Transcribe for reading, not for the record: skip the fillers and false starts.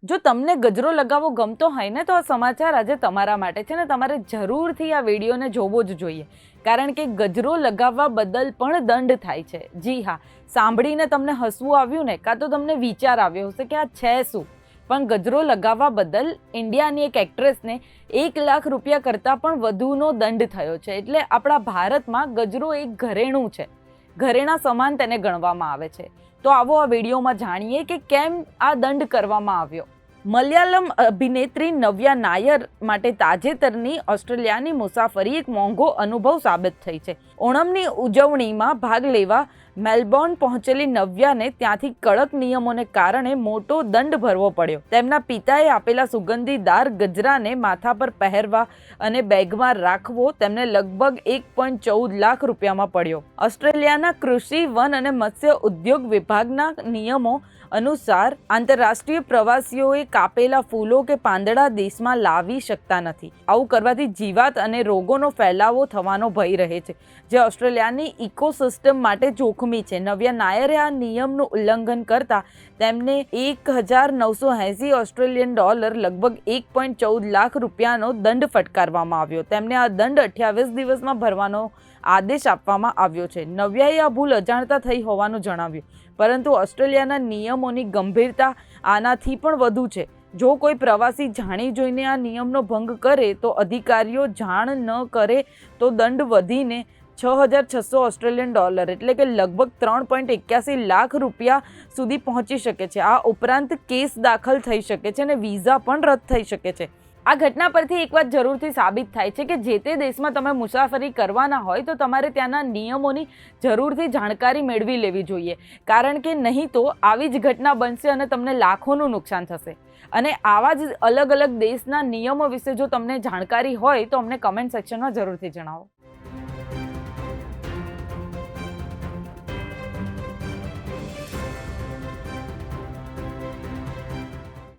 જો તમને ગજરો લગાવવો ગમતો હોય ને તો આ સમાચાર આજે તમારા માટે છે ને તમારે જરૂરથી આ વિડીયોને જોવો જ જોઈએ, કારણ કે ગજરો લગાવવા બદલ પણ દંડ થાય છે. જી હા, સાંભળીને તમને હસવું આવ્યું ને, કાં તો તમને વિચાર આવ્યો હશે કે આ છે શું, પણ ગજરો લગાવવા બદલ ઇન્ડિયાની એક એક્ટ્રેસને 1 લાખ રૂપિયા કરતાં પણ વધુનો દંડ થયો છે. એટલે આપણા ભારતમાં ગજરો એક ઘરેણું છે, ઘરેણા સમાન તેને ગણવામાં આવે છે. તો આવો આ વિડીયોમાં જાણીએ કે કેમ આ દંડ કરવામાં આવ્યો. મલયાલમ અભિનેત્રી નવ્યા નાયર માટે તાજેતરની ઓસ્ટ્રેલિયાની મુસાફરી એક મોંઘો અનુભવ સાબિત થઈ છે. ઓણમની ઉજવણીમાં ભાગ લેવા મેલબોર્ન પહોંચેલી નવ્યાને ત્યાંથી કડક નિયમોને કારણે મોટો દંડ ભરવો પડ્યો. તેમના પિતાએ આપેલા સુગંધીદાર ગજરાને માથા પર પહેરવા અને બેગમાં રાખવો તેમને લગભગ 1.14 લાખ રૂપિયામાં પડ્યો. ઓસ્ટ્રેલિયાના કૃષિ, વન અને મત્સ્ય ઉદ્યોગ વિભાગના નિયમો અનુસાર આંતરરાષ્ટ્રીય પ્રવાસીઓએ કાપેલા ફૂલો કે પાંદડા દેશમાં લાવી શકતા નથી. આવું કરવાથી જીવાત અને રોગોનો ફેલાવો થવાનો ભય રહે છે, જે ઓસ્ટ્રેલિયાની ઇકોસિસ્ટમ માટે જોખમી છે. નવ્યા નાયરે આ નિયમનું ઉલ્લંઘન કરતા તેમને $1,980 ઓસ્ટ્રેલિયન લગભગ 1.14 લાખ રૂપિયાનો દંડ ફટકારવામાં આવ્યો. તેમને આ દંડ 28 દિવસમાં ભરવાનો આદેશ આપવામાં આવ્યો છે. નવ્યાએ આ ભૂલ અજાણતા થઈ હોવાનું જણાવ્યું, પરંતુ ઓસ્ટ્રેલિયાના નિયમોની ગંભીરતા આનાથી પણ વધુ છે. જો કોઈ પ્રવાસી જાણી જોઈને આ નિયમનો ભંગ કરે તો અધિકારીઓ જાણ ન કરે તો દંડ વધીને $6,600 ઓસ્ટ્રેલિયન એટલે કે લગભગ 3.81 લાખ રૂપિયા સુધી પહોંચી શકે છે. આ ઉપરાંત કેસ દાખલ થઈ શકે છે અને વિઝા પણ રદ થઈ શકે છે. આ ઘટના પરથી એક વાત જરૂરથી સાબિત થાય છે કે જે તે દેશમાં તમે મુસાફરી કરવાના હોય તો તમારે ત્યાંના નિયમોની જરૂરથી જાણકારી મેળવી લેવી જોઈએ, કારણ કે નહીં તો આવી જ ઘટના બનશે અને તમને લાખોનું નુકસાન થશે. અને આવા જ અલગ અલગ દેશના નિયમો વિશે જો તમને જાણકારી હોય તો અમને કમેન્ટ સેક્શનમાં જરૂરથી જણાવો.